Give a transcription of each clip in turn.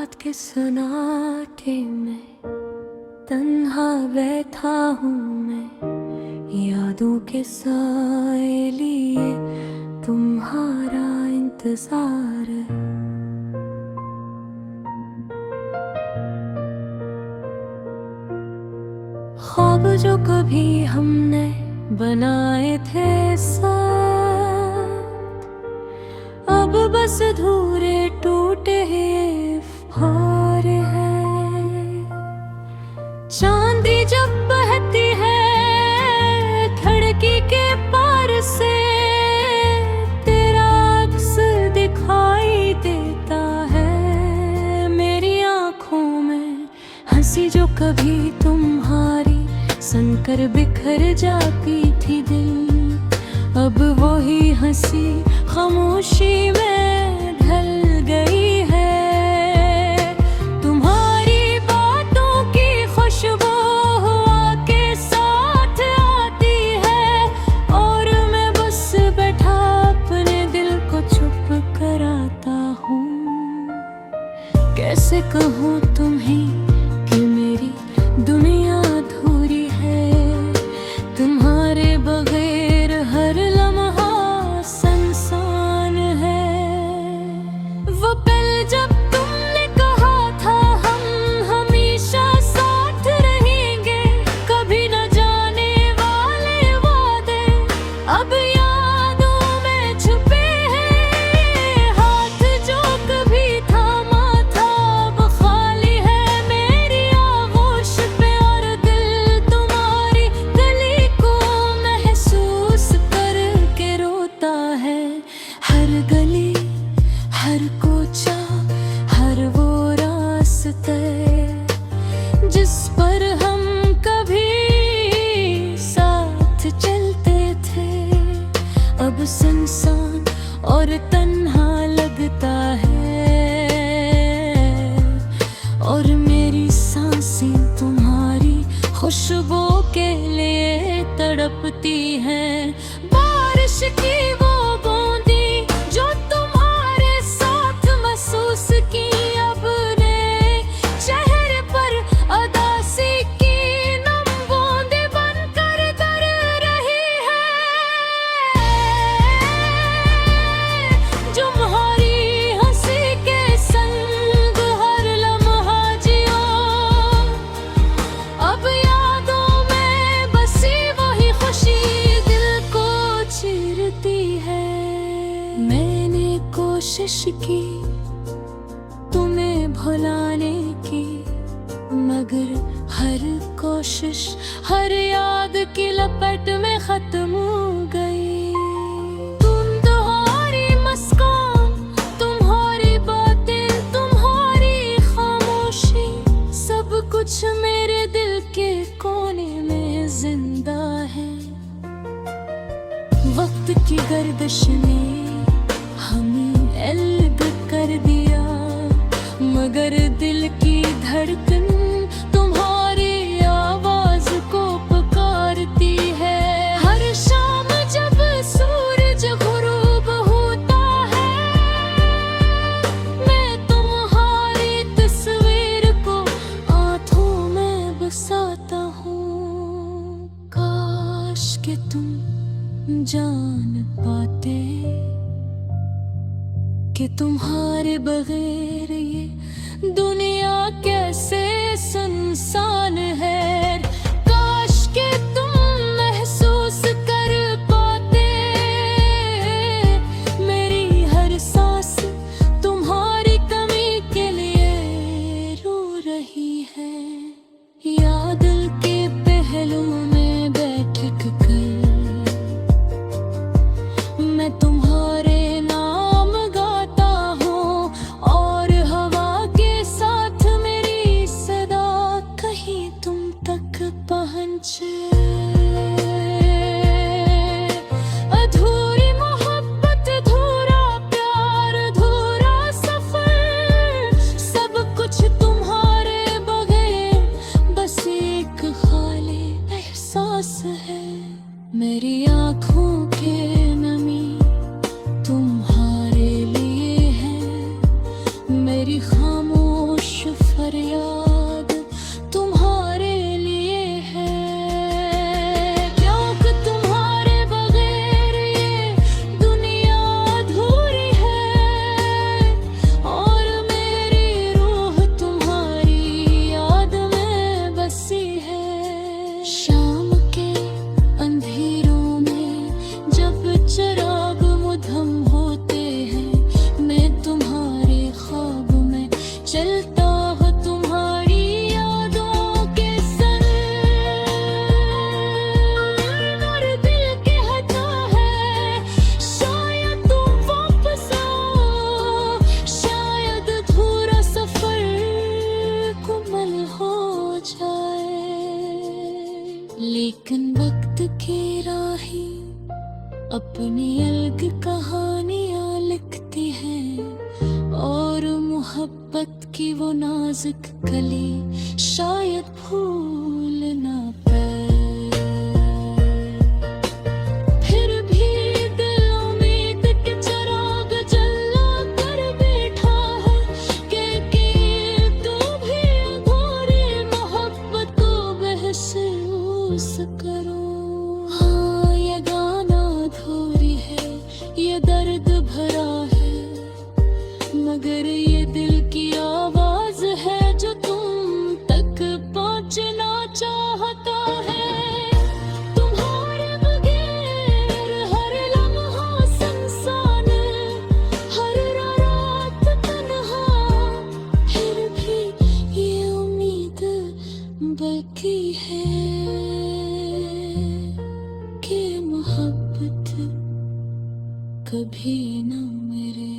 रात के सन्नाटे में तन्हा बैठा हूँ मैं, यादों के साए लिए तुम्हारा इंतजार है। ख्वाब जो कभी हमने बनाए थे साथ, अब बस अधूरे टूटे ख्वार है। चांदी जब बहती है खिड़की के पार से, तेरा अक्स दिखाई देता है मेरी आँखों में। हंसी जो कभी तुम्हारी सनकर बिखर जाती थी दिल, अब वही हंसी खामोशी में ढल गई है। तुम्हारी बातों की खुशबू हवा के साथ आती है, और मैं बस बैठा अपने दिल को चुप कराता हूँ। कैसे कहूँ तुम्हें कि मेरी दुनिया अधूरी है, तुम्हारे बगैर हर लम्हा सुनसान है। वो पल जब तुमने कहा था हम हमेशा साथ रहेंगे, कभी न जाने वाले वादे अब यादों में छुपे हैं। हाथ जो कभी थामा था अब खाली है मेरी आगोश पे, और दिल तुम्हारी गली को महसूस करके रोता है। हर गली, हर कोचा, हर वो रास्ते जिस पर हम कभी साथ चलते थे, अब सुनसान और तन्हा लगता है। और मेरी सांसें तुम्हारी खुशबू के लिए तड़पती हैं। बारिश की वो बूंदी जो तुम्हारे साथ महसूस की, अब ने चेहरे पर उदासी की नम बूंदें बनकर तर रही है। तुम्हारी हंसी के संग हर लम्हा जियो, अब यादों में बसी वही खुशी दिल को चीरती है। मैंने कोशिश की तुम्हें भुलाने की, मगर हर कोशिश हर याद की लपट में खत्म हो गई। तुम्हारी मुस्कान, तुम्हारी बातें, तुम्हारी खामोशी, सब कुछ मेरे दिल के कोने में जिंदा है। वक्त की गर्दिश ने हमें अलग कर दिया, मगर दिल की धड़कन तुम्हारी आवाज को पुकारती है। हर शाम जब सूरज गुरूब होता है, मैं तुम्हारी तस्वीर को आँखों में बसाता हूँ। काश कि तुम जान पाते कि तुम्हारे बगैर ये दुनिया कैसे सुनसान है। काश कि तुम महसूस कर पाते मेरी हर सांस तुम्हारी कमी के लिए रो रही है। या दिल के पहलू में बैठ कर मैं तुम्हारे नाम गाता हूँ, और हवा के साथ मेरी सदा कहीं तुम तक पहुँचे। अधूरी मोहब्बत, अधूरा प्यार, अधूरा सफर, सब कुछ तुम्हारे बगैर बस एक खाली एहसास है। मेरी आँखों के नमी तुम्हारे लिए है, मेरी खामोश स्याही अपनी अलग कहानियां लिखती है, और मोहब्बत की वो नाजुक कली शायद भूल ना पाए। फिर भी दिल उम्मीद के चिराग जला कर बैठा है कि तू भी अधूरी मोहब्बत को महसूस करो। हाँ, ये गाना अधूरी है, ये दर्द भरा है, मगर ये दिल की आवाज है जो तुम तक पहुंचना चाहता है। तुम्हारे बगैर हर लम्हा सुनसान, हर रात तन्हा, फिर भी ये उम्मीद बाकी है कि मोहब्बत कभी न मरे।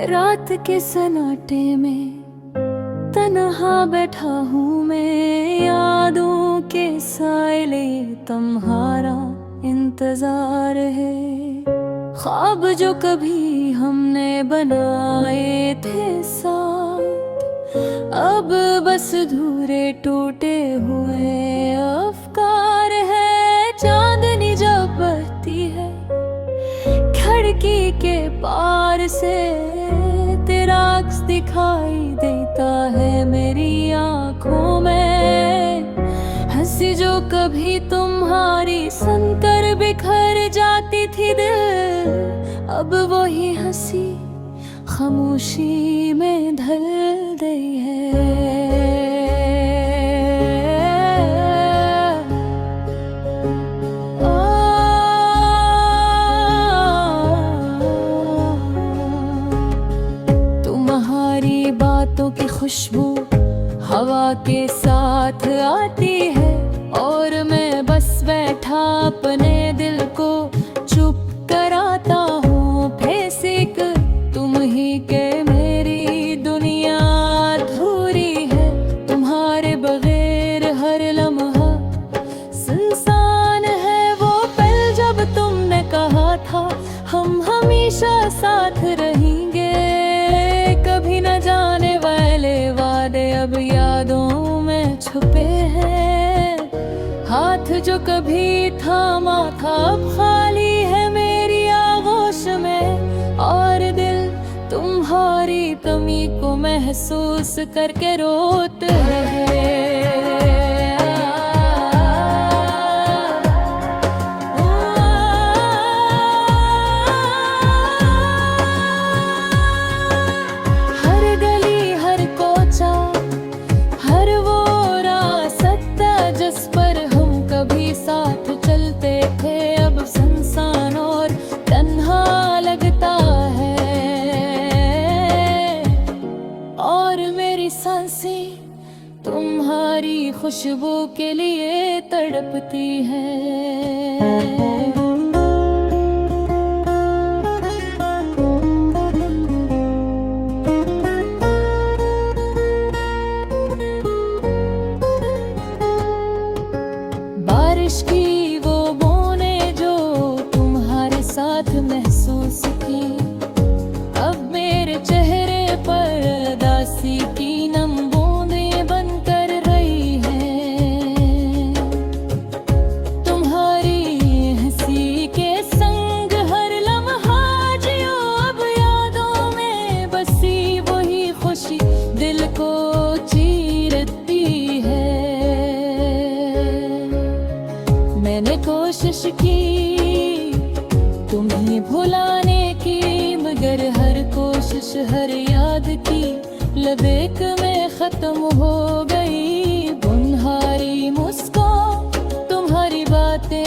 रात के सन्नाटे में तन्हा बैठा हूँ मैं, यादों के साइले तुम्हारा इंतजार है। ख्वाब जो कभी हमने बनाए थे साथ, अब बस धूरे टूटे हुए अफकार है। चांदनी जब बहती है खिड़की के पार से, तेरा अक्स दिखाई देता है मेरी आँखों में। हंसी जो कभी तुम्हारी सुनकर बिखर जाती थी दिल, अब वही हंसी खामोशी में ढल गई है। बातों की खुशबू हवा के साथ आती है, और मैं बस बैठा अपने दिल को चुप कराता हूँ। फेसिक तुम ही के मेरी दुनिया अधूरी है, तुम्हारे बगैर हर लम्हा सुनसान है। वो पल जब तुमने कहा था हम हमेशा साथ रहेंगे, कभी न जाने वाले वादे अब यादों में छुपे हैं। हाथ जो कभी थामा था अब खाली है मेरी आगोश में, और दिल तुम्हारी कमी को महसूस करके रोते हैं। साथ चलते थे अब सुनसान और तन्हा लगता है, और मेरी सांसें तुम्हारी खुशबू के लिए तड़पती हैं। बारिश की वो बूंदें जो तुम्हारे साथ महसूस की, अब मेरे चेहरे पर उदासी की नम बूंदें बनकर रही हैं। तुम्हारी हंसी के संग हर लम्हा जियो, अब यादों में बसी वही खुशी दिल को चीरती है। मैंने कोशिश की तुम्हें भुलाने की, मगर हर कोशिश हर याद की लबेक में खत्म हो गई। तुम्हारी मुस्कान, तुम्हारी बातें,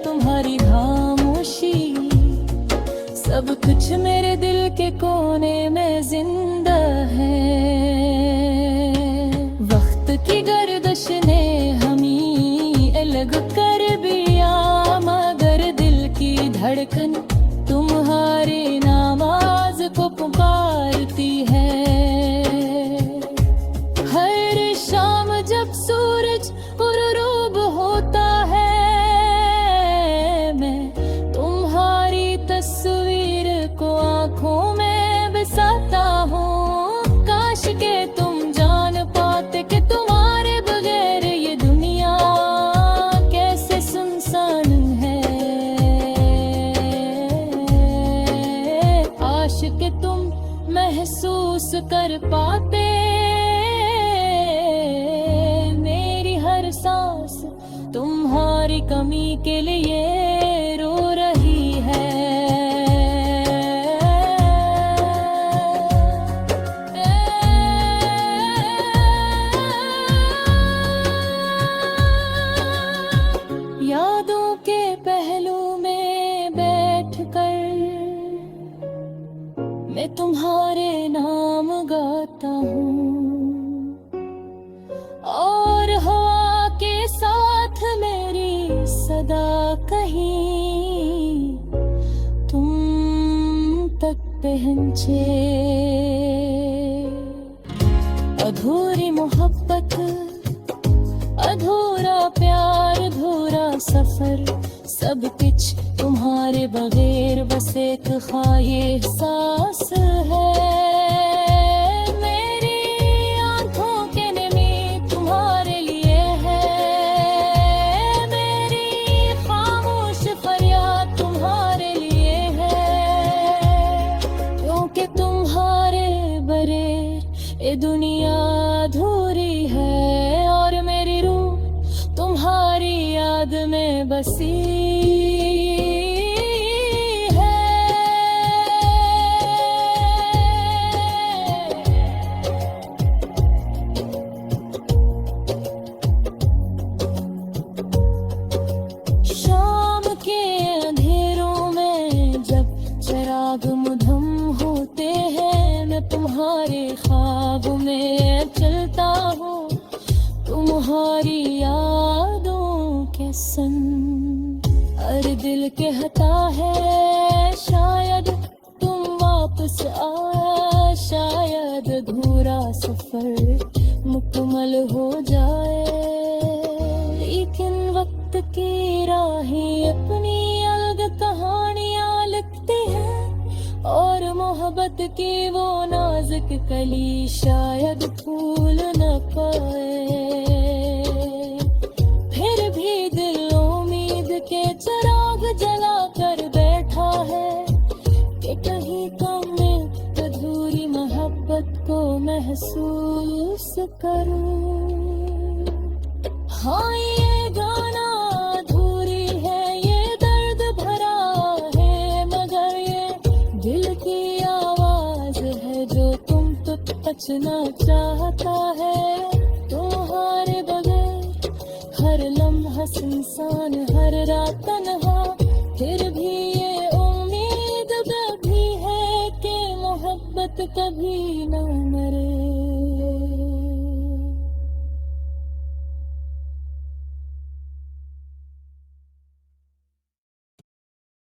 तुम्हारी खामोशी, सब कुछ मेरे दिल के कोने में जिंदा है। वक्त की गर्दश ने हमी अलग कर दिया, मगर दिल की धड़कन तुम्हारे नामाज को पुकारती है। हर शाम जब सूरज गुरूब होता है, मैं तुम्हारी तस्वीर को आंखों में बसाता हूँ। काश के तुम जान पाते कि तुम्हारे बगैर ये दुनिया कैसे सुनसान है। काश के तुम महसूस कर पाते मेरी हर सांस तुम्हारी कमी के लिए रो रही है। यादों के पहलू में बैठकर मैं तुम्हारे नाम गाता हूँ, और हवा के साथ मेरी सदा कहीं तुम तक पहुँचे। अधूरी मोहब्बत, अधूरा प्यार, अधूरा सफर, सब कुछ तुम्हारे बगैर बस एक ख्वाहिश सांस है। मेरी आंखों के नमी तुम्हारे लिए है, मेरी खामोश फरियाद तुम्हारे लिए है। क्योंकि तुम्हारे बगैर ये दुनिया अधूरी है, और मेरी रूह तुम्हारी याद में बसी है। शाम के अंधेरों में जब चिराग मुधम होते हैं, मैं तुम्हारे ख्वाब में चलता हूँ, तुम्हारी यादों के संग। हर दिल कहता है शायद तुम वापस आया, शायद अधूरा सफर मुकम्मल हो जाए। लेकिन वक्त की राहें अपनी अलग कहानियां लिखती हैं, और मोहब्बत की वो नाजुक कली शायद फूल न पाए। फिर भी दिल उम्मीद के चिराग जला कर बैठा है कि कहीं कम में अधूरी मोहब्बत को महसूस करूं। हाँ, ये गाना अधूरी है, ये दर्द भरा है, मगर ये दिल की आवाज है जो तुम तक बचना चाहता है। तुम्हारे बगैर हर लम्हा सुनसान, हर रात तन्हा, फिर भी ये उम्मीद भी है कि मोहब्बत कभी न मरे।